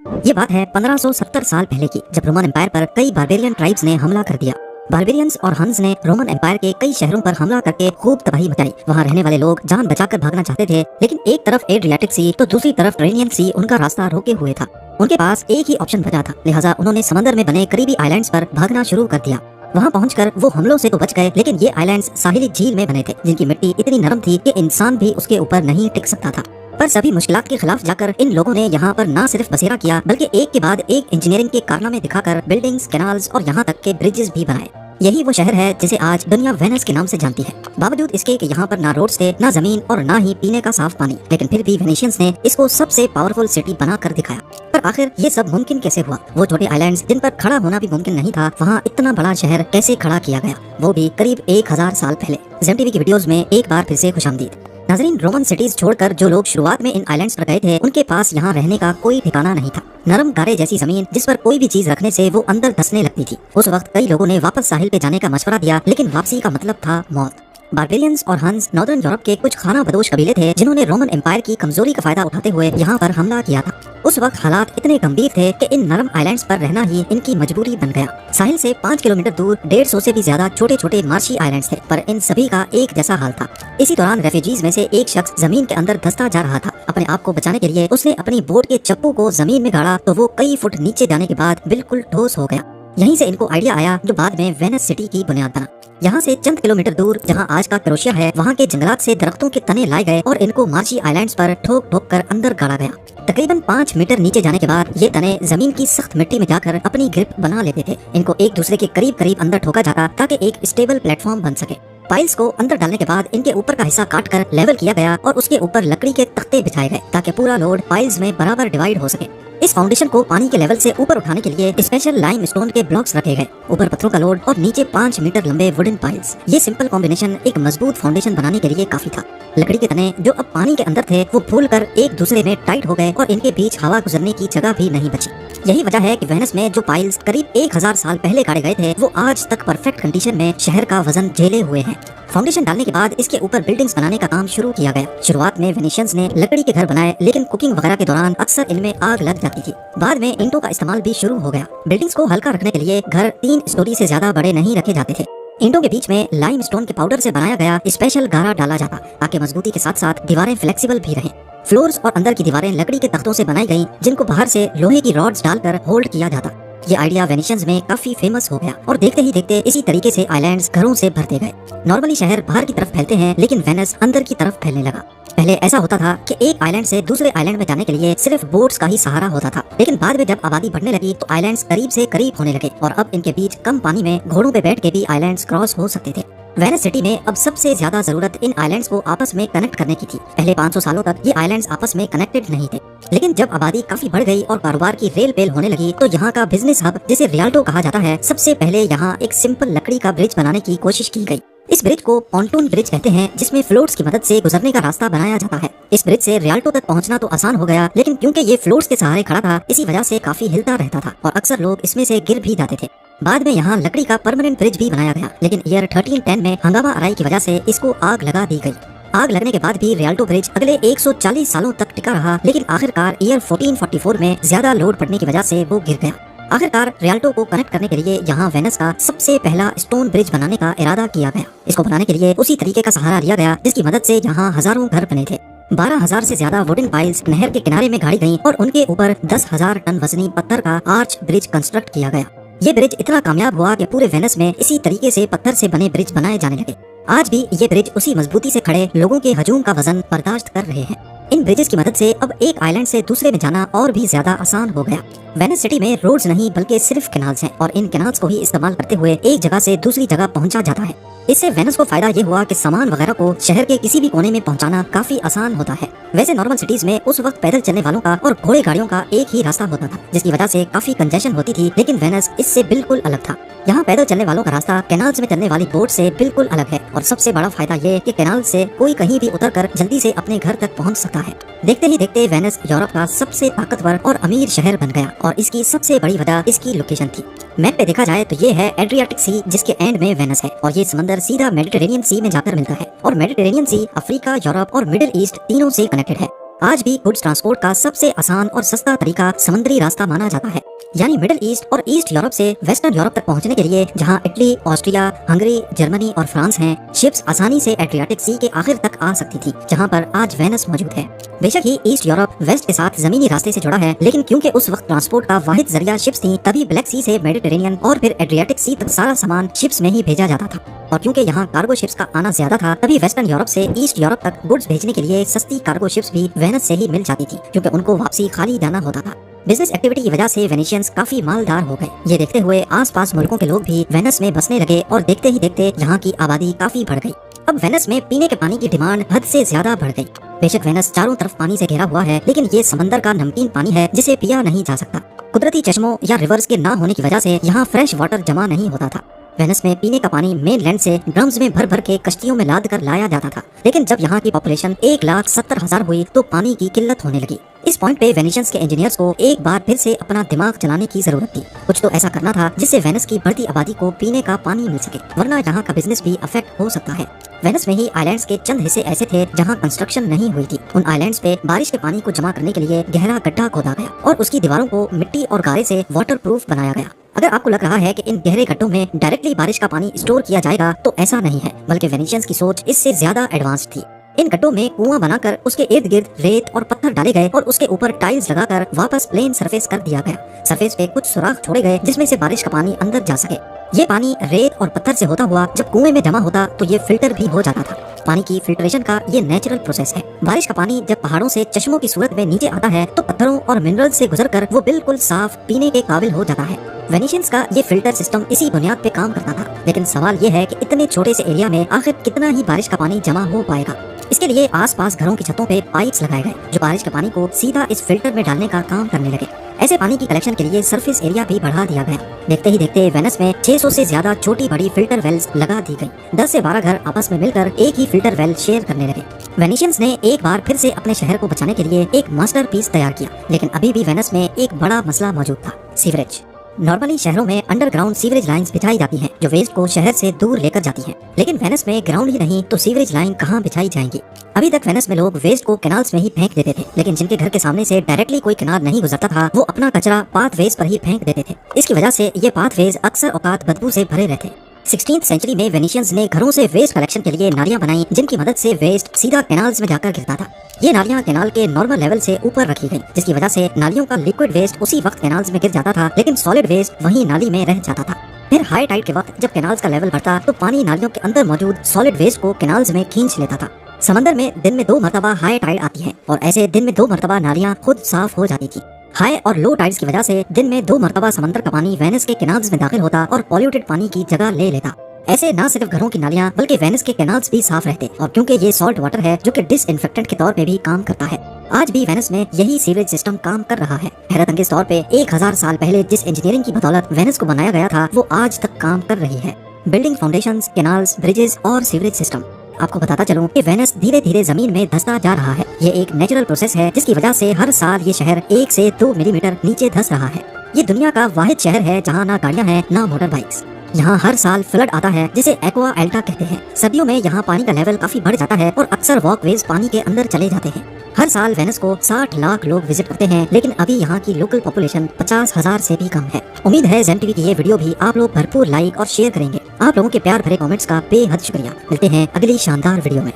ये बात है 1570 साल पहले की, जब रोमन एम्पायर पर कई बारबेरियन ट्राइब्स ने हमला कर दिया। बारबेरियंस और हंस ने रोमन एम्पायर के कई शहरों पर हमला करके खूब तबाही मचाई। वहाँ रहने वाले लोग जान बचाकर भागना चाहते थे, लेकिन एक तरफ एड्रियाटिक सी तो दूसरी तरफ ट्रेनियन सी उनका रास्ता रोके हुए था। उनके पास एक ही ऑप्शन बचा था, लिहाजा उन्होंने समंदर में बने करीबी आइलैंड्स पर भागना शुरू कर दिया। वहाँ पहुंचकर वो हमलों से तो बच गए, लेकिन ये आइलैंड्स साहिली झील में बने थे, जिनकी मिट्टी इतनी नरम थी कि इंसान भी उसके ऊपर नहीं टिक सकता था। पर सभी मुश्किलात के खिलाफ जाकर इन लोगों ने यहाँ पर न सिर्फ बसेरा किया, बल्कि एक के बाद एक इंजीनियरिंग के कारनामे दिखाकर बिल्डिंग्स, कैनाल्स और यहाँ तक के ब्रिजेस भी बनाए। यही वो शहर है जिसे आज दुनिया वेनिस के नाम से जानती है। बावजूद इसके कि यहाँ पर ना रोड्स थे, ना जमीन और ना ही पीने का साफ पानी, लेकिन फिर भी वेनिशियंस ने इसको सबसे पावरफुल सिटी बना कर दिखाया। पर आखिर ये सब मुमकिन कैसे हुआ? वो छोटे आइलैंड्स जिन पर खड़ा होना भी मुमकिन नहीं था, वहाँ इतना बड़ा शहर कैसे खड़ा किया गया, वो भी करीब 1000 साल पहले। जेम टीवी की वीडियोस में एक बार फिर से खुशामदीद। नाजरीन, रोमन सिटीज छोड़कर जो लोग शुरुआत में इन आइलैंड्स पर गए थे, उनके पास यहाँ रहने का कोई ठिकाना नहीं था। नरम गारे जैसी जमीन जिस पर कोई भी चीज रखने से वो अंदर धंसने लगती थी। उस वक्त कई लोगों ने वापस साहिल पे जाने का मशवरा दिया, लेकिन वापसी का मतलब था मौत। बारबेरियंस और हंस नॉर्दर्न यूरोप के कुछ खाना बदोश कबीले थे, जिन्होंने रोमन एम्पायर की कमजोरी का फायदा उठाते हुए यहाँ पर हमला किया था। उस वक्त हालात इतने गंभीर थे कि इन नरम आइलैंड्स पर रहना ही इनकी मजबूरी बन गया। साहिल से 5 किलोमीटर दूर 150 से भी ज्यादा छोटे छोटे मार्शी आइलैंड्स थे, पर इन सभी का एक जैसा हाल था। इसी दौरान रेफ्यूजीज में से एक शख्स जमीन के अंदर धंसता जा रहा था। अपने आप को बचाने के लिए उसने अपनी बोट के चप्पू को जमीन में गाड़ा, तो वो कई फुट नीचे जाने के बाद बिल्कुल ठोस हो गया। यहीं से इनको आइडिया आया, जो बाद में वेनिस सिटी की बुनियाद बना। यहाँ से चंद किलोमीटर दूर जहाँ आज का क्रोशिया है, वहाँ के जंगलात से दरख्तों के तने लाए गए और इनको मार्शी आइलैंड्स पर ठोक ठोक कर अंदर गाड़ा गया। तकरीबन 5 मीटर नीचे जाने के बाद ये तने जमीन की सख्त मिट्टी में जाकर अपनी ग्रिप बना लेते थे। इनको एक दूसरे के करीब करीब अंदर ठोका जाता, ताकि एक स्टेबल प्लेटफॉर्म बन सके। पाइल्स को अंदर डालने के बाद इनके ऊपर का हिस्सा काट कर लेवल किया गया और उसके ऊपर लकड़ी के तख्ते बिछाए गए, ताकि पूरा लोड पाइल्स में बराबर डिवाइड हो सके। इस फाउंडेशन को पानी के लेवल से ऊपर उठाने के लिए स्पेशल लाइम स्टोन के ब्लॉक्स रखे गए, ऊपर पत्थरों का लोड और नीचे 5 मीटर लंबे वुडन पाइल्स। ये सिंपल कॉम्बिनेशन एक मजबूत फाउंडेशन बनाने के लिए काफी था। लकड़ी के तने जो अब पानी के अंदर थे, वो फूलकर एक दूसरे में टाइट हो गए और इनके बीच हवा गुजरने की जगह भी नहीं बची। यही वजह है कि वेनिस में जो पाइल्स करीब 1000 साल पहले गाड़े गए थे, वो आज तक परफेक्ट कंडीशन में शहर का वजन झेले हुए हैं। फाउंडेशन डालने के बाद इसके ऊपर बिल्डिंग्स बनाने का काम शुरू किया गया। शुरुआत में वेनिशियंस ने लकड़ी के घर बनाए, लेकिन कुकिंग वगैरह के दौरान अक्सर इनमें आग लग जाती थी। बाद में ईंटों का इस्तेमाल भी शुरू हो गया। बिल्डिंग्स को हल्का रखने के लिए घर 3 स्टोरी से ज्यादा बड़े नहीं रखे जाते थे। ईंटों के बीच में लाइम स्टोन के पाउडर से बनाया गया स्पेशल गारा डाला जाता, ताकि मजबूती के साथ साथ दीवारें फ्लेक्सिबल भी रहें। फ्लोर्स और अंदर की दीवारें लकड़ी के तख्तों से बनाई गईं, जिनको बाहर से लोहे की रॉड्स डालकर होल्ड किया जाता। ये आइडिया वेनिशियंस में काफी फेमस हो गया और देखते ही देखते इसी तरीके से आइलैंड्स घरों से भरते गए। नॉर्मली शहर बाहर की तरफ फैलते हैं, लेकिन वेनिस अंदर की तरफ फैलने लगा। पहले ऐसा होता था कि एक आइलैंड से दूसरे आइलैंड में जाने के लिए सिर्फ बोट्स का ही सहारा होता था, लेकिन बाद में जब आबादी बढ़ने लगी तो आइलैंड्स करीब से करीब होने लगे और अब इनके बीच कम पानी में घोड़ों पे बैठ के भी आइलैंड्स क्रॉस हो सकते थे। वेनिस सिटी में अब सबसे ज्यादा जरूरत इन आइलैंड्स को आपस में कनेक्ट करने की थी। पहले 500 सालों तक ये आइलैंड्स आपस में कनेक्टेड नहीं थे, लेकिन जब आबादी काफी बढ़ गई और कारोबार की रेल पेल होने लगी, तो यहाँ का बिजनेस हब, जिसे रियाल्टो कहा जाता है, सबसे पहले यहाँ एक सिंपल लकड़ी का ब्रिज बनाने की कोशिश की गई। इस ब्रिज को पॉन्टून ब्रिज कहते हैं, जिसमें फ्लोट्स की मदद से गुजरने का रास्ता बनाया जाता है। इस ब्रिज से रियाल्टो तक पहुंचना तो आसान हो गया, लेकिन क्योंकि ये फ्लोट्स के सहारे खड़ा था, इसी वजह से काफी हिलता रहता था और अक्सर लोग इसमें से गिर भी जाते थे। बाद में यहाँ लकड़ी का परमानेंट ब्रिज भी बनाया गया, लेकिन ईयर 1310 में हंगामा आराई की वजह से इसको आग लगा दी गई। आग लगने के बाद भी रियाल्टो ब्रिज अगले 140 सालों तक टिका रहा, लेकिन आखिरकार ईयर 1444 में ज्यादा लोड पड़ने की वजह से वो गिर गया। आखिरकार रियाल्टो को कनेक्ट करने के लिए यहाँ वेनिस का सबसे पहला स्टोन ब्रिज बनाने का इरादा किया गया। इसको बनाने के लिए उसी तरीके का सहारा लिया गया जिसकी मदद से यहाँ हजारों घर बने थे। 12,000 से ज्यादा वुडन पाइल्स नहर के किनारे में गाड़ी गईं और उनके ऊपर 10,000 टन वजनी पत्थर का आर्च ब्रिज कंस्ट्रक्ट किया गया। ये ब्रिज इतना कामयाब हुआ कि पूरे वेनिस में इसी तरीके से पत्थर से बने ब्रिज बनाए जाने लगे। आज भी ये ब्रिज उसी मजबूती से खड़े लोगों के हजूम का वजन बर्दाश्त कर रहे हैं। इन ब्रिजेस की मदद से अब एक आइलैंड से दूसरे में जाना और भी ज्यादा आसान हो गया। वेनिस सिटी में रोड्स नहीं बल्कि सिर्फ कैनाल्स हैं और इन कैनाल्स को ही इस्तेमाल करते हुए एक जगह से दूसरी जगह पहुंचा जाता है। इससे वेनिस को फायदा ये हुआ कि सामान वगैरह को शहर के किसी भी कोने में पहुंचाना काफी आसान होता है। वैसे नॉर्मल सिटीज में उस वक्त पैदल चलने वालों का और घोड़े गाड़ियों का एक ही रास्ता होता था, जिसकी वजह से काफी कंजेशन होती थी, लेकिन वेनिस इससे बिल्कुल अलग था। यहाँ पैदल चलने वालों का रास्ता कैनाल्स में चलने वाली बोट से बिल्कुल अलग है और सबसे बड़ा फायदा ये कि कैनाल से कोई कहीं भी उतरकर जल्दी से अपने घर तक पहुँच सकता है। देखते ही देखते वेनिस यूरोप का सबसे ताकतवर और अमीर शहर बन गया और इसकी सबसे बड़ी वजह इसकी लोकेशन थी। मैप पे देखा जाए तो ये है एड्रियाटिक सी, जिसके एंड में वेनिस है और ये समंदर सीधा मेडिटेरेनियन सी में जाकर मिलता है और मेडिटेरेनियन सी अफ्रीका, यूरोप और मिडिल ईस्ट तीनों से कनेक्टेड है। आज भी गुड्स ट्रांसपोर्ट का सबसे आसान और सस्ता तरीका समुद्री रास्ता माना जाता है। यानी मिडिल ईस्ट और ईस्ट यूरोप से वेस्टर्न यूरोप तक पहुंचने के लिए जहां इटली, ऑस्ट्रिया, हंगरी, जर्मनी और फ्रांस हैं, शिप्स आसानी से एड्रियाटिक सी के आखिर तक आ सकती थी, जहां पर आज वेनिस मौजूद है। बेशक ही ईस्ट यूरोप वेस्ट के साथ जमीनी रास्ते से जुड़ा है, लेकिन क्योंकि उस वक्त ट्रांसपोर्ट का वाहिद जरिया शिप्स थी, तभी ब्लैक सी से मेडिटेरेनियन और फिर एड्रियाटिक सी तक सारा सामान शिप्स में ही भेजा जाता था। और क्योंकि यहाँ कार्गो शिप्स का आना ज्यादा था, तभी वेस्टर्न यूरोप से ईस्ट यूरोप तक गुड्स भेजने के लिए सस्ती कार्गो शिप्स भी वेनिस से ही मिल जाती थी, क्योंकि उनको वापसी खाली जाना होता था। बिजनेस एक्टिविटी की वजह से वेनिशियंस काफी मालदार हो गए। ये देखते हुए आसपास मुल्कों के लोग भी वेनिस में बसने लगे और देखते ही देखते यहाँ की आबादी काफी बढ़ गई। अब वेनिस में पीने के पानी की डिमांड हद से ज्यादा बढ़ गई। बेशक वेनिस चारों तरफ पानी से घिरा हुआ है, लेकिन ये समंदर का नमकीन पानी है जिसे पिया नहीं जा सकता। कुदरती चश्मों या रिवर्स के ना होने की वजह से यहाँ फ्रेश वाटर जमा नहीं होता था। वेनिस में पीने का पानी मेन लैंड से ड्रम्स में भर भर के कश्तियों में लाद कर लाया जाता था, लेकिन जब यहाँ की पॉपुलेशन 1,70,000 हुई तो पानी की किल्लत होने लगी। इस पॉइंट पे वेनिशियंस के इंजीनियर्स को एक बार फिर से अपना दिमाग चलाने की जरूरत थी। कुछ तो ऐसा करना था जिससे वेनिस की बढ़ती आबादी को पीने का पानी मिल सके, वरना यहाँ का बिजनेस भी अफेक्ट हो सकता है। वेनिस में ही आइलैंड्स के चंद हिस्से ऐसे थे जहाँ कंस्ट्रक्शन नहीं हुई थी। उन आइलैंड्स पे बारिश के पानी को जमा करने के लिए गहरा गड्ढा खोदा गया और उसकी दीवारों को मिट्टी और गारे से वाटर प्रूफ बनाया गया। अगर आपको लग रहा है कि इन गहरे गड्ढों में डायरेक्टली बारिश का पानी स्टोर किया जाएगा, तो ऐसा नहीं है, बल्कि वेनिशियंस की सोच इससे ज्यादा एडवांस्ड थी। इन गड्ढों में कुआं बनाकर उसके इर्द गिर्द रेत और पत्थर डाले गए और उसके ऊपर टाइल्स लगाकर वापस प्लेन सरफेस कर दिया गया। सरफेस पे कुछ सुराख छोड़े गए जिसमें से बारिश का पानी अंदर जा सके। ये पानी रेत और पत्थर से होता हुआ जब कुएं में जमा होता तो ये फिल्टर भी हो जाता था। पानी की फिल्ट्रेशन का ये नेचुरल प्रोसेस है। बारिश का पानी जब पहाड़ों से चश्मों की सूरत में नीचे आता है तो पत्थरों और मिनरल्स से गुजरकर वो बिल्कुल साफ पीने के काबिल हो जाता है। वेनिशियंस का ये फिल्टर सिस्टम इसी बुनियाद पे काम करता था, लेकिन सवाल ये है कि इतने छोटे से एरिया में आखिर कितना ही बारिश का पानी जमा हो पाएगा। इसके लिए आसपास घरों की छतों पे पाइप्स लगाए गए जो बारिश के पानी को सीधा इस फिल्टर में डालने का काम करने लगे। ऐसे पानी की कलेक्शन के लिए सरफेस एरिया भी बढ़ा दिया गया। देखते ही देखते वेनिस में 600 से ज्यादा छोटी बड़ी फिल्टर वेल्स लगा दी गई। 10 से 12 घर आपस में मिलकर एक ही फिल्टर वेल शेयर करने लगे। वेनिशियंस ने एक बार फिर से अपने शहर को बचाने के लिए एक मास्टरपीस तैयार किया, लेकिन अभी भी वेनिस में एक बड़ा मसला मौजूद था, सीवरेज। नॉर्मली शहरों में अंडरग्राउंड सीवरेज लाइंस बिछाई जाती हैं जो वेस्ट को शहर से दूर लेकर जाती हैं, लेकिन वेनिस में ग्राउंड ही नहीं तो सीवरेज लाइन कहाँ बिछाई जाएंगी। अभी तक वेनिस में लोग वेस्ट को कैनाल्स में ही फेंक देते थे, लेकिन जिनके घर के सामने से डायरेक्टली कोई कैनाल नहीं गुजरता था वो अपना कचरा पाथवेज पर ही फेंक देते थे। इसकी वजह से ये पाथवेज अक्सर औकात बदबू से भरे रहते। 16th सेंचुरी में वेनिशियंस ने घरों से वेस्ट कलेक्शन के लिए नालियां बनाई, जिनकी मदद से वेस्ट सीधा कैनाल्स में जाकर गिरता था। ये नालियां कैनाल के नॉर्मल लेवल से ऊपर रखी गई, जिसकी वजह से नालियों का लिक्विड वेस्ट उसी वक्त कैनाल्स में गिर जाता था, लेकिन सॉलिड वेस्ट वहीं नाली में रह जाता था। फिर हाई टाइड के वक्त जब कैनाल्स का लेवल बढ़ता तो पानी नालियों के अंदर मौजूद सॉलिड वेस्ट को कैनाल्स में खींच लेता था। समंदर में दिन में 2 मरतबा हाई टाइड आती है और ऐसे दिन में 2 मरतबा नालियां खुद साफ हो जाती थी। हाई और लो टाइड्स की वजह से दिन में 2 मरतबा समंदर का पानी वेनिस के कैनाल्स में दाखिल होता और पॉल्यूटेड पानी की जगह ले लेता। ऐसे न सिर्फ घरों की नालियां बल्कि वेनिस के कैनाल्स भी साफ रहते, और क्योंकि ये सॉल्ट वाटर है जो कि डिसइंफेक्टेंट के तौर पे भी काम करता है। आज भी वेनिस में यही सीवरेज सिस्टम काम कर रहा है। हैरत अंगेज तौर पे 1000 साल पहले जिस इंजीनियरिंग की बदौलत वेनिस को बनाया गया था वो आज तक काम कर रही है। बिल्डिंग फाउंडेशंस, कैनाल्स, ब्रिजेस और सीवरेज सिस्टम। आपको बताता चलूं कि वेनिस धीरे धीरे जमीन में धंसता जा रहा है। ये एक नेचुरल प्रोसेस है जिसकी वजह से हर साल ये शहर 1 से 2 मिलीमीटर नीचे धंस रहा है। ये दुनिया का वाहिद शहर है जहाँ ना गाड़ियाँ हैं ना मोटर बाइक्स। यहाँ हर साल फ्लड आता है जिसे एक्वा एल्टा कहते हैं। सर्दियों में यहाँ पानी का लेवल काफी बढ़ जाता है और अक्सर वॉकवेज पानी के अंदर चले जाते हैं। हर साल वेनिस को 60 लाख लोग विजिट करते हैं, लेकिन अभी यहाँ की लोकल पॉपुलेशन 50,000 से भी कम है। उम्मीद है ज़ेम टीवी की ये वीडियो भी आप लोग भरपूर लाइक और शेयर करेंगे। आप लोगों के प्यार भरे कमेंट्स का बेहद शुक्रिया। मिलते हैं अगली शानदार वीडियो में।